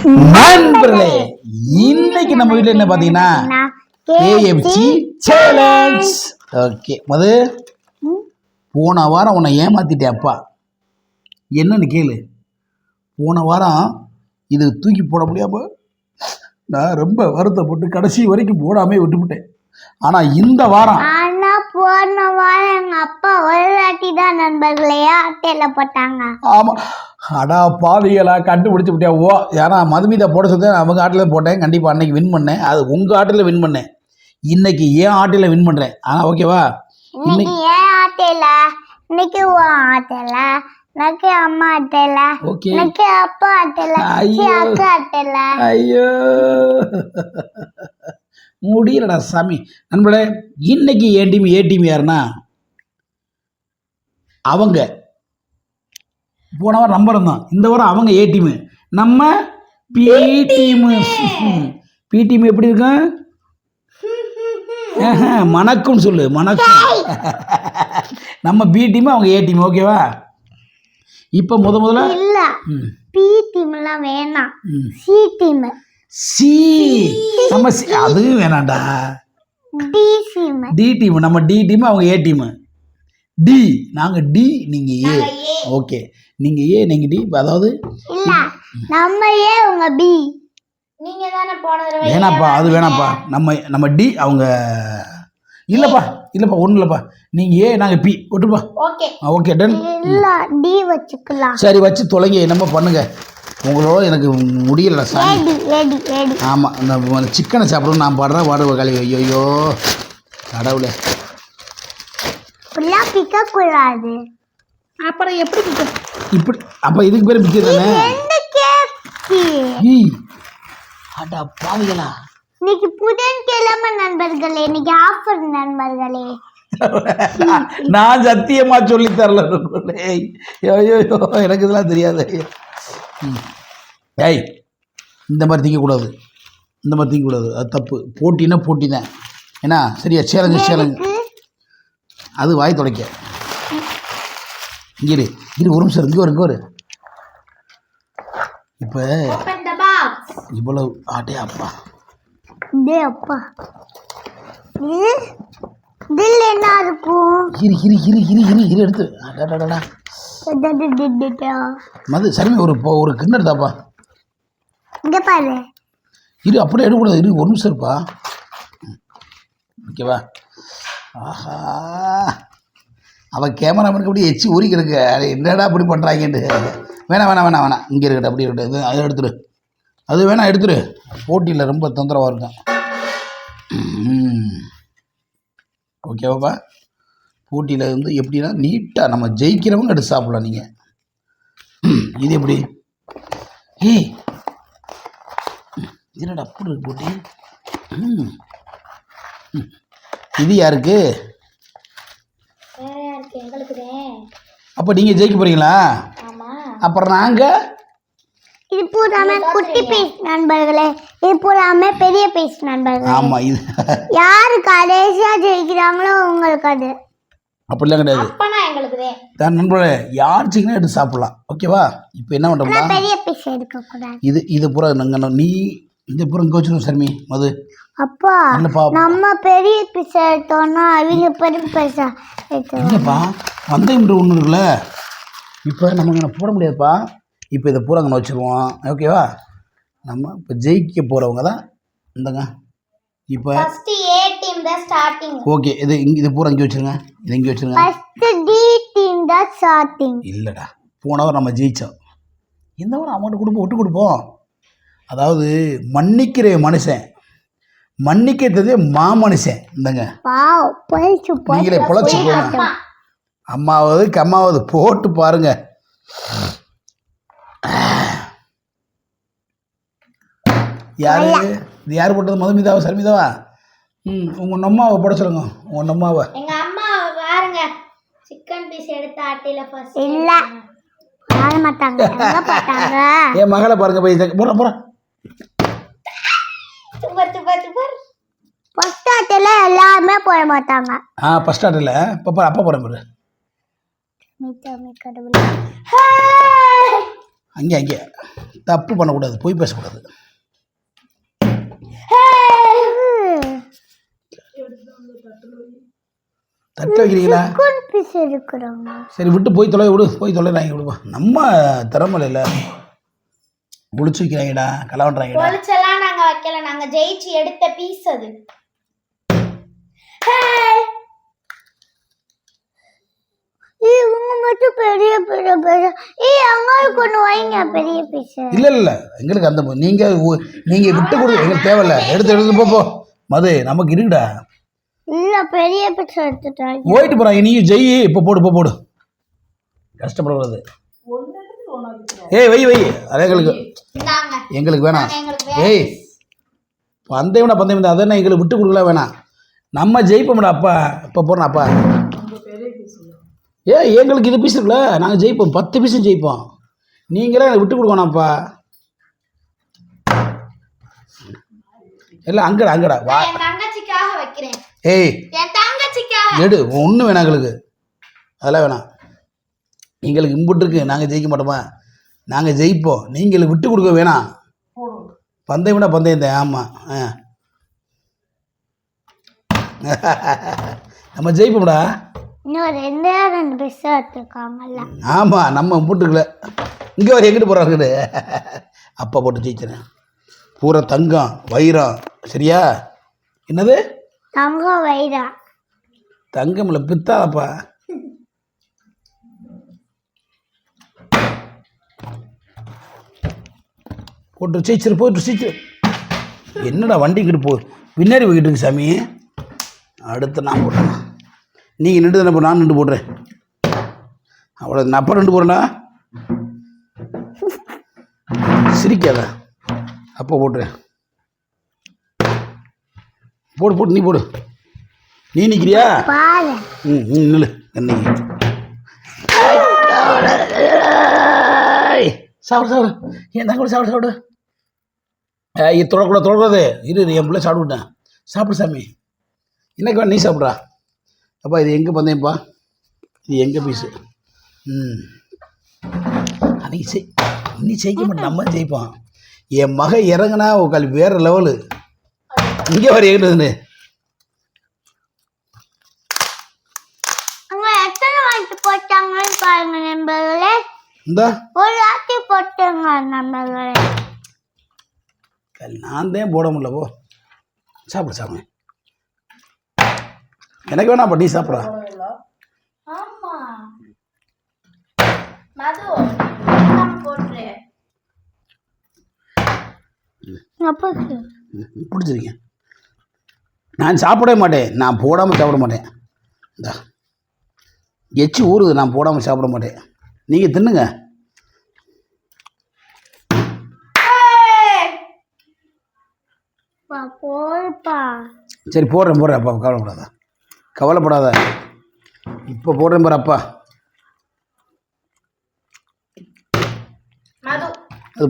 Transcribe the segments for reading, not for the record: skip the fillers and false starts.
நண்பர்களே, இன்னைக்கு நம்ம வீட்டில் என்ன பார்த்தீங்கன்னா KFC சேலஞ்ச். ஓகே, போன வாரம் உன்னை ஏமாத்திட்டேன் அப்பா. என்னன்னு கேளு. போன வாரம் இது தூக்கி போட முடியாம நான் ரொம்ப வருத்தப்பட்டு கடைசி வரைக்கும் போடாமே விட்டுவிட்டேன். ஆனால் இந்த வாரம் போன வாரம் எங்க அப்பா ஒரு வாட்டி தான் நண்பர்களே ஆட்டையில போட்டாங்க. ஆமாம், அடா பாவிகளா கண்டுபிடிச்சி விட்டியா. ஓ, ஏன்னா மதுமிதா போட சொல்லி அவங்க ஆட்டில் போட்டேன். கண்டிப்பாக அன்னைக்கு வின் பண்ணேன். அது உங்கள் ஆட்டில் வின் பண்ணேன். இன்னைக்கு ஏன் ஆட்டில் வின் பண்ணுறேன். ஓகேவா? இன்னைக்கு ஏன் ஆட்டையில, இன்னைக்கு உன் ஆட்டையில, எனக்கு அம்மா ஆட்டையில, எனக்கு அப்பா ஆட்டையில, அக்கா ஆட்டையில. ஐயோ முடியலடா சாமி. நண்பர்களே, இன்னைக்கு ஏ டீம் யாருன்னா அவங்க. போன வாரம் நம்பர் தான், இந்த வாரம் அவங்க ஏ டீமு, நம்ம பி டீமு. பி டீம் எப்படி இருக்கும்? மணக்கும்னு சொல்லு, மணக்கும். நம்ம பி டீம், அவங்க ஏ டீம். ஓகேவா? இப்போ முதல்ல இல்ல, பி டீம்லாம் வேணாம், சி டீம். சி நம்ம அது வேணாண்டா. D team, D team. நம்ம டி டீம், அவங்க ஏ டீம். டி நாங்க டி, நீங்க ஏ. ஓகே, நீங்க ஏ, நீங்க டி. அதாவது இல்ல, நம்ம ஏ, உங்க பி. நீங்க தானே போன தடவை. வேணாப்பா, அது வேணாப்பா. நம்ம டி, அவங்க இல்லப்பா. ஒன்றும் இல்லப்பா. நீங்க ஏ, நாங்க பி. ஒட்டுப்பா. Okay okay, done. இல்ல, டி வச்சுக்கலாம். சரி, வச்சு தொலைங்க. என்னமோ பண்ணுங்க. உங்களோட எனக்கு முடியல சார். ஆமாம், இந்த சிக்கனை சாப்பிடணும். நான் பாடுறேன் பாடுவ கழி. ஐயோ கடவுளே, இப்படிலாம் பிக்கக்கூடாது. அப்புறம் எப்படி பிக்க? இப்படி அப்போ இதுக்கு பேர் பிக்க தானே? அடா பாவிகளா, இன்னைக்கு புதன்கிழமை நண்பர்களே, இன்னைக்கு ஆஃபர் நண்பர்களே. நான் சத்தியமா சொல்லி தரல. ஐயோ, எனக்கு இதெல்லாம் தெரியாது. ஏய், இந்த மாதிரி திங்கக்கூடாது. அது தப்பு. போட்டின்னா போட்டி தான். ஏன்னா சரியா? சேலஞ்சு. அது வாய் துடைக்க. இரு ஒரு நிமிஷம். இங்கே ஒரு இப்போ இவ்வளவு ஆட்டே அப்பா. இதில் என்ன இருக்கும்? இரு எடுத்து. மது சரிமே, ஒரு கிண்ணம் எடுத்தாப்பா. இங்க பாரு. இரு, அப்படியே எடுக்கக்கூடாது. இரு ஒரு நிமிஷம் இருப்பா. ஓகேவா? ஆஹா, அவன் கேமராமேனுக்கு அப்படியே எச்சி ஊறி கிடக்கு. என்னடா அப்படி பண்ணுறாங்கன்ட்டு. வேணாம். இங்கே இருக்கட்டும், அப்படி இருக்கட்டும். அதை எடுத்துரு. அது வேணாம், எடுத்துரு. போட்டியில் ரொம்ப தொந்தரவாக இருக்கும். ஓகேவாப்பா? போட்டியில் எப்படின்னா நீட்டாக நம்ம ஜெயிக்கிறவங்க எடுத்து சாப்பிடலாம். நீங்கள் இது எப்படி? ஏய், என்னடா அப்படி இருக்கு போட்டி? இது யாருக்கு? அப்போ நீங்கள் ஜெயிக்க போறீங்களா? அப்புறம் நாங்கள் இது பூராமே குட்டி பீஸ் நண்பர்களே, இது பூராமே பெரிய பீஸ் நண்பர்களே. ஆமாம், இது யாரு கடைசியா ஜெயிக்கிறாங்களோ உங்களுக்கு அது. அப்படிலாம் கிடையாது. தான் நண்பர்களே, யார் சிக்கனா எடுத்து சாப்பிடலாம். ஓகேவா? இப்போ என்ன பண்ணுறோம்னா, பெரிய பீஸ் எடுக்கக்கூடாது. இது பூரா நீ இந்த பூரா இங்கே வச்சுருவோம். சர்மி, மது அப்பா, நம்ம பெரிய பீஸ் எடுத்தோம்னா அவங்க பெரிய பீஸா இல்லைப்பா. பந்தயம் ஒன்று இருக்குல்ல, இப்போ நம்ம இங்கே போட முடியாதுப்பா. இப்போ இதை பூரா அங்கே வச்சுருவோம். ஓகேவா? நம்ம இப்போ ஜெயிக்க போகிறவங்க தான் இந்தங்க. இப்போ ஓகே, இது பூரா இங்கே வச்சுருங்க. இது இங்கே வச்சுருங்க. இல்லைடா, போன வாரம் நம்ம ஜெயித்தோம். இந்த வாரம் அமௌண்ட் விட்டு கொடுப்போம். அதாவது மன்னிக்கிற மனுஷன், மன்னிக்கிறதே மாமனுஷன். இந்தங்க, நீங்களே பொழைச்சி போங்க. அம்மாவது கம்மாவது போட்டு பாருங்க. யாரு இது? யார் போட்டது? மதுமிதாவா, சர்மிதாவா? உங்கள் அம்மாவை போட சொல்லுங்க. உங்கள் அம்மாவை. எங்க அம்மா பாருங்க, சிக்கன் பீஸ் எடுத்து ஆட்டில ஃபர்ஸ்ட் இல்ல போட மாட்டாங்க. எங்க போட்டாங்க? என் மகளை பாருங்க. போய் போற ஃபர்ஸ்ட் ஆட்டில எல்லாருமே போட மாட்டாங்க. ஃபர்ஸ்ட் ஆட்டில அப்பா போறேன் பாரு. கடவுளே, அங்கே தப்பு பண்ணக்கூடாது, போய் பேசக்கூடாது. தட்டு வைக்கிறீங்களா? சரி விட்டு போய் விடு, போய் தொலைறாங்க விடுப்பா. நம்ம திறமல இல்லை புளிச்சு வைக்கிறாங்கடா, கலவன்றாங்கடா. பொளிச்செல்லாம் நாங்க வைக்கல, நாங்க ஜெயிச்சு எடுத்த பீஸ் அது. இவங்க மட்டும் பெரிய பெரிய பெரிய அங்களுக்கு ஒன்று வைங்க பெரிய பீஸ். இல்லை எங்களுக்கு அந்த நீங்கள் விட்டு கொடுங்க, எங்களுக்கு தேவையில்ல. எடுத்து போ மது, நமக்கு இருக்குடா. இல்ல பெரிய பீஸ் எடுத்துட்டாங்க. போயிட்டு போகிறாங்க, நீயும் ஜெய். இப்போ போடு கஷ்டப்படக்கூடாது. ஏய் வை அது எங்களுக்கு வேணாம். ஏய் பந்தயம் தான், அதெல்லாம் எங்களுக்கு விட்டு கொடுக்கல வேணாம். நம்ம ஜெயிப்போம்டா அப்பா. இப்போ போடுறோம் அப்பா. எங்களுக்கு இது பீஸ் இருக்குல்ல, நாங்கள் ஜெயிப்போம், 10 பீஸும் ஜெயிப்போம். நீங்களே எனக்கு விட்டு கொடுக்கணும்ப்பா. எல்லாம் அங்கடா வா. ஏய் எடு, ஒன்றும் வேணாம் எங்களுக்கு, அதெல்லாம் வேணாம். எங்களுக்கு இம்புட்டு இருக்கு, நாங்கள் ஜெயிக்க மாட்டோமா? நாங்கள் ஜெயிப்போம், நீங்கள் விட்டு கொடுக்க வேணாம். பந்தயம்னா பந்தயம் தான். ஆமாம் நம்ம ஜெயிப்போம்டா. இன்னும் 2 பீஸ் எடுத்துருக்காங்கல்ல. ஆமாம் நம்ம இம்புட்டுக்கல. இங்கே வர எங்கிட்டு போகிறாங்கன்னு அப்பா போட்டு ஜெயிச்சிடறேன். பூரா தங்கம் வைரம். சரியா? என்னது தங்கம் வைரம்? தங்கம் இல்லை, பித்தாப்பா. போட்டு ஜெயிச்சிரு. என்னடா வண்டிக்கிட்டு பின்னாடி போய்கிட்டு இருக்கு சாமி. அடுத்து நான் போட்டேன், நீங்கள் நின்று தானே நான் நின்று போடுறேன். அவ்வளோ நான் அப்போ நின்று போடுறேன்னா சிரிக்காத. அப்போ போட்டுறேன். போடு நீ போடு. நீ நிற்கிறியா? நில்லு. என்னைக்கு சாப்பிடு. என் தங்க கூட சாப்பிடு. தொடக்கூடாது. இரு, என் பிள்ளை சாப்பிட்டுட்டேன். சாப்பிடு சாமி. என்னக்கா நீ சாப்பிட்றா? அப்பா இது எங்கே பந்தயம்ப்பா? இது எங்கே பீஸு? அன்றைக்கி இன்னி ஜெயிக்க மாட்டேன், நம்ம ஜெயிப்போம். என் மகன் இறங்குனா உக்கால் வேறு லெவலு. இங்கே வர எங்கிட்டு போட்டாங்கன்னு பாருங்க நண்பர்களே. இந்த ஒரு ஆட்டி போட்டாங்க நண்பர்களே. நான் தான் போட முடியல. போ சாப்பிடு சாமி. எனக்கு வேணாம், நீ சாப்பிட்றா. பிடிச்சிருக்கேன். நான் சாப்பிடவே மாட்டேன், நான் போடாமல் சாப்பிட மாட்டேன். இந்தா எச்சு ஊறுது, நான் போடாமல் சாப்பிட மாட்டேன். நீங்கள் தின்னுங்க. சரி போடுறேன் அப்பா, கவலைப்படாத. இப்போ போடுறேன் பாரு அப்பா. அது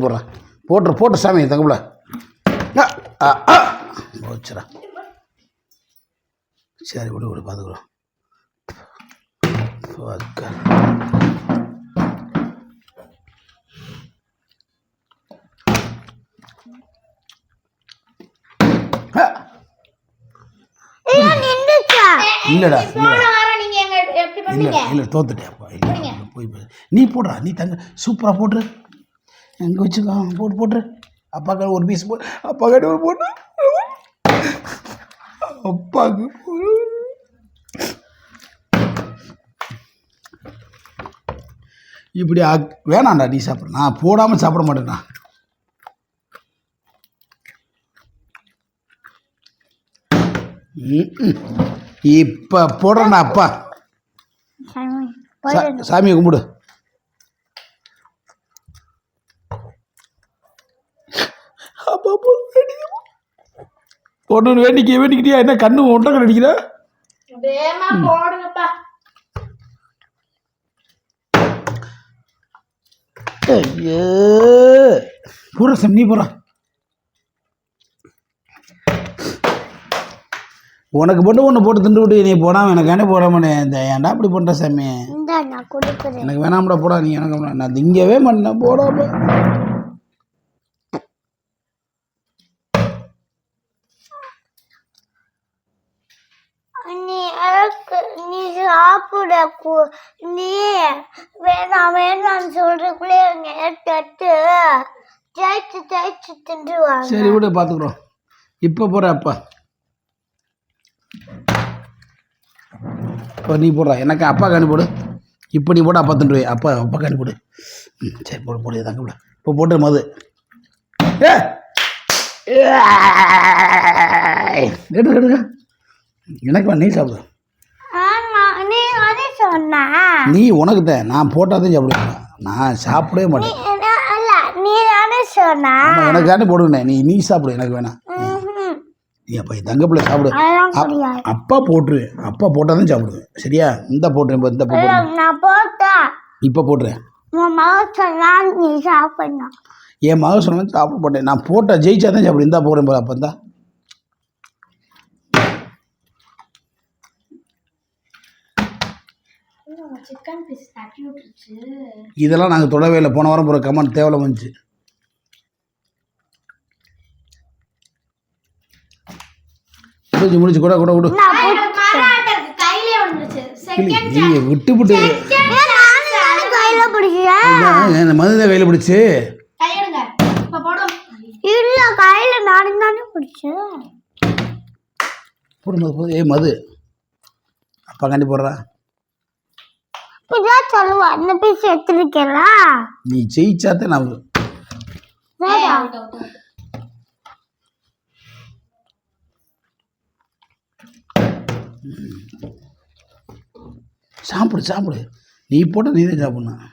போட்டு சாமி தங்கப்பில போச்சுடா. சரி விடு பார்த்துக்குறோம். இல்லடா இல்லை தோத்துட்டேன்ப்பா. இல்லை போய் நீ போடுறா, நீ தங்க சூப்பராக போட்டுரு. எங்கே வச்சுக்கோ போட்டுரு. அப்பாக்கார ஒரு பீஸ் போட்டு, அப்பாக்கார ஒரு போட்டு, அப்பாவுக்கு இப்படி வேணாண்டா. நீ சாப்பிட்ற, நான் போடாமல் சாப்பிட மாட்டேன்டா. இப்போ போடுறேண்ணா அப்பா. சாமியை கும்பிடு. அப்பா பொண்ணு வேண்டிக்கிட்டியா? என்ன கண்ணு ஒன்றை கடிக்கிற? ஐயோ போடுற சாமி, நீ போடுற. உனக்கு மட்டும் ஒன்று போட்டு திண்டு விட்டு நீ போடாமல் எனக்கு என்ன போடாமனே இந்த ஏன்டா அப்படி பண்ணுற சாமி நான் கொடுக்குறேன் எனக்கு வேணாம்டா போடா நீ எனக்கு நான் திங்கவே மாட்டேன் போடாம நீ சாப்பிட நீ வேணாம்னு சொல்றதுக்குள்ளே தட்டு தேய்ச்சி தின்றுவாங்க. சரி விடு பார்த்துக்குறோம். இப்போ போடுற அப்பா இப்போ நீ போடுற எனக்கு அப்பா காணி போடு. இப்போ நீ போட அப்பா தின்றுவே அப்பா காணி போடு. சரி போடு தாங்க விட இப்போ போட்டு மது எடுங்க எனக்கு நீ சாப்பிடு. நீ உனக்கு தான் நான் போட்டாதான் சாப்பிடுவேன் நான் சாப்பிடவே மாட்டேன். எனக்காண்டி போடுவேன் நீ சாப்பிடு எனக்கு வேணாம். நீ அப்போ தங்க பிள்ளை சாப்பிடு. அப்பா போட்டுரு அப்பா போட்டால் தான் சாப்பிடுவேன் சரியா. இந்த போட்டுறேன் இந்த போட்டுறேன் இப்போ போட்டுறேன். என் மகன் சொன்ன சாப்பிட போட்டேன் நான் போட்ட ஜெயிச்சா தான் சாப்பிடு. இந்தா போடுறேன் போல அப்போ தான் சிக்கன் பீஸ் தட்டி விட்டுருச்சு. இதெல்லாம் நாங்கள் தொடவே இல்லை. போன வாரம் போகிற கமெண்ட் தேவையில்ல வந்துச்சு. முடிச்சு கூட விட்டு மதுதான் கையில் பிடிச்சு போடும்போது மது அப்பா காண்டி போடுறா. சொல்லுவா அந்த பீஸ் எடுத்துருக்கேன் நீ ஜெயிச்சாத்தே நான் சாப்பிடு நீ போட்ட நீ தான் சாப்பிடணும்.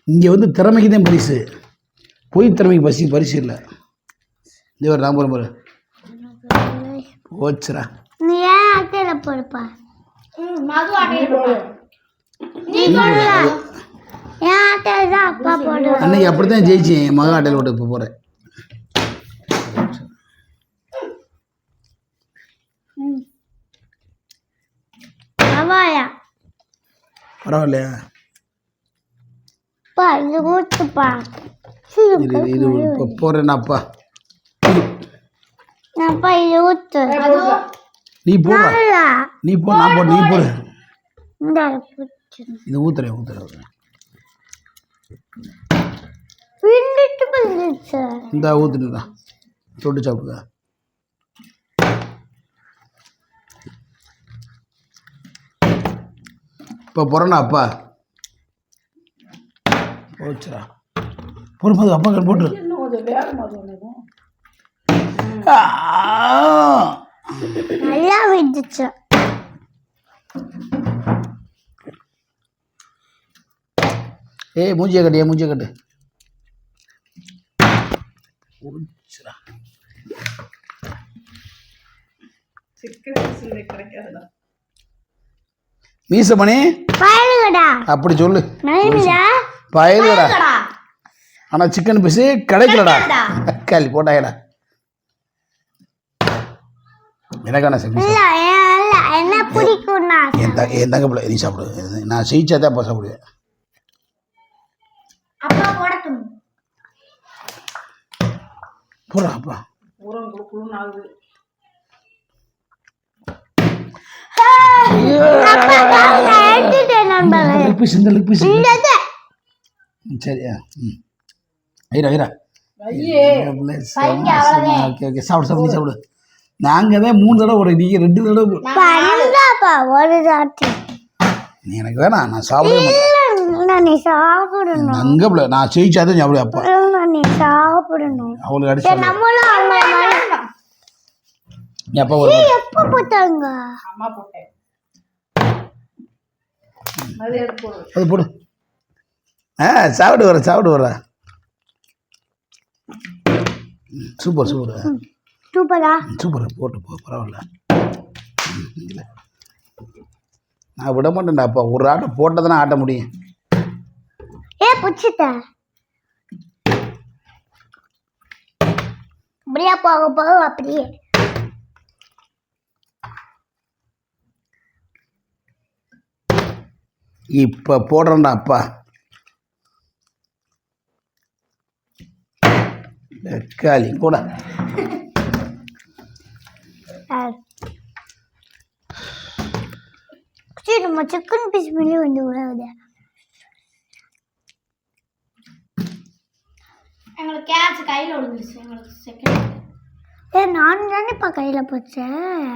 இங்கே வந்து திறமைக்கு தான் பரிசு பொய் திறமைக்கு பரிசு இல்லை. இந்த ஒரு நான் போகிற போச்சுரா நீ ஏன் ஆட்டையில் போடுப்பா அன்னைக்கு அப்படித்தான் ஜெயிச்சேன் என் மக ஆட்டையில் போட்டு இப்போ போகிறேன். பரவாயில்லையா இது இப்போ போடுறேன்னாப்பா நீ போடு நீ போ நான் போடு நீ போடு இது ஊத்துறேன் இந்த ஊத்துட்டுதான் தொட்டு சாப்பிடுதா. இப்போ போகிறேன்னா அப்பா போச்சுரா போடும்போது அப்பா கண் போட்டு நல்லா விட்டுச்சு. மூஞ்சியை கட்டு மீசமணி அப்படி சொல்லு பயலுடா. ஆனா சிக்கன் பீஸு கிடைக்கலடா காலி போட்டாயடா எனக்கான என்ன பிடிக்கும் என் தங்க பிள்ளை நீ சாப்பிடு. நான் ஜெயிச்சாதான் அப்பா சாப்பிடுவேன். போடா அப்பா லெக் பீஸ் சரியா ஐரா ஓகே சாப்பிடு நீ சாப்பிடு. நாங்கள் தான் 3 தடவை ஒரு நீங்கள் 2 தடவை நீ எனக்கு வேணாம் நான் சாப்பிட அங்கே பிள்ளை நான் ஜெயிச்சாதான் சாப்பிடுவேன் அப்பா நீ சாப்பிடணும் அவளுக்கு அடிச்சு அப்பா எப்போ போட்டாங்க அது போடு சாப்பிடு வர சூப்பர் போட்டு போ பரவாயில்ல. நான் விட மாட்டேன்டா அப்பா ஒரு ஆட்டை போட்டதானே ஆட்ட முடியும். அப்படியே போக அப்படியே இப்போ போடுறேன்டா அப்பா. தக்காளி கூட நம்ம சிக்கன் பீஸ் மேலே வந்து விடாது. எங்களுக்கு கேட்ச் கையில் விழுந்துருச்சு. எங்களுக்கு செகண்ட் நான் தானேப்பா கையில் போச்சேன்.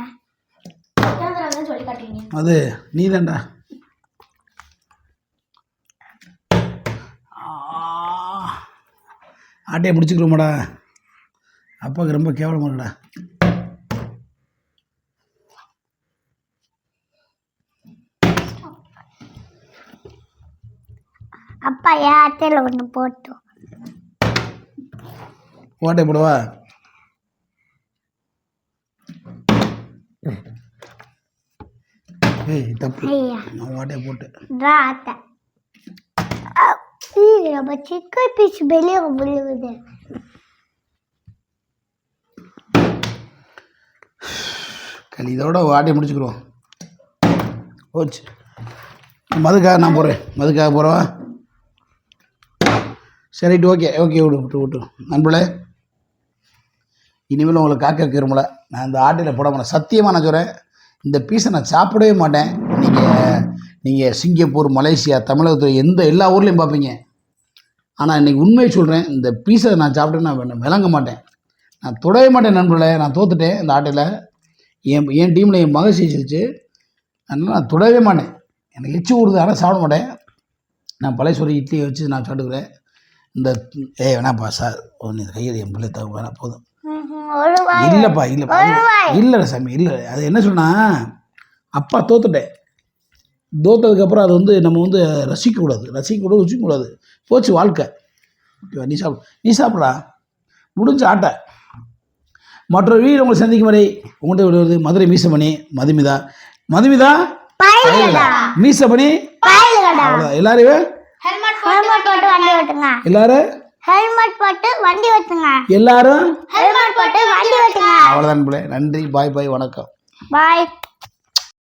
சொல்லி காட்டுவீங்க. அது நீ தான்டா. ஆட்டையை முடிச்சுக்கிறோமாடா. அப்பாவுக்கு ரொம்ப கேவலமாக இருக்குடா. அப்பா என் ஆட்டையில் ஒன்று போட்டோம். ஓட்டை போடுவா. ஏய் தப்பு, நான் ஓட்டையை போட்டு ஆட்டை நம்ம சிக்கன் பீஸ் வெளியே விழுவுது. களி இதோட ஆட்டையை முடிச்சுக்கிறோம். போச்சு. மதுக்காக நான் போகிறேன். மதுக்காக போகிறவா? சரிட்டு ஓகே ஓகே விட்டு நண்பர்களே, இனிமேல் உங்களை காக்க வைக்கிறோம்ல. நான் இந்த ஆட்டையில் போட மாட்டேன். சத்தியமாக நான் சொல்கிறேன், இந்த பீஸை நான் சாப்பிடவே மாட்டேன். நீங்கள் சிங்கப்பூர், மலேசியா, தமிழகத்தில் எல்லா ஊர்லேயும் பார்ப்பீங்க. ஆனால் இன்றைக்கி உண்மையை சொல்கிறேன், இந்த பீஸை நான் சாப்பிட்டேன்னு நான் விளங்க மாட்டேன். நான் தொடவே மாட்டேன் நண்பர்களே. நான் தோத்துட்டேன் இந்த ஆட்டையில். என் டீமில் என் மகன் ஜெயிச்சிருச்சு. அதனால் நான் தொடவே மாட்டேன். எனக்கு எச்சி ஊறுது, ஆனால் சாப்பிட மாட்டேன். நான் பழைய சோறு இட்லியை வச்சு நான் சாப்பிட்டுக்கிறேன். இந்த வேணாப்பா சார், ஒன்று கையில் என் பிள்ளை தவிர வேணா போதும். இல்லைப்பா இல்லை சாமி இல்லை. அது என்ன சொன்னால், அப்பா தோத்துட்டேன். தோத்ததுக்கப்புறம் அது நம்ம ரசிக்கக்கூடாது, ருசிக்கக்கூடாது. போச்சு வாழ்க்கை. ஓகேவா? நீ சாப்பிட்றா. முடிஞ்ச ஆட்டை. மற்றொரு வீடு உங்களை சந்திக்கும் வரை உங்கள்கிட்ட விடுவது மதுரை மீசமணி. மதுமிதா மீசமணி. எல்லாரும் ஹெல்மெட் போட்டு வண்டி ஓட்டுங்க. எல்லாரும் ஹெல்மெட் போட்டு வண்டி ஓட்டுங்க. எல்லாரும் ஹெல்மெட் போட்டு வண்டி ஓட்டுங்க. அவ்வளோதான். நன்றி. பாய் பாய். வணக்கம். பாய்.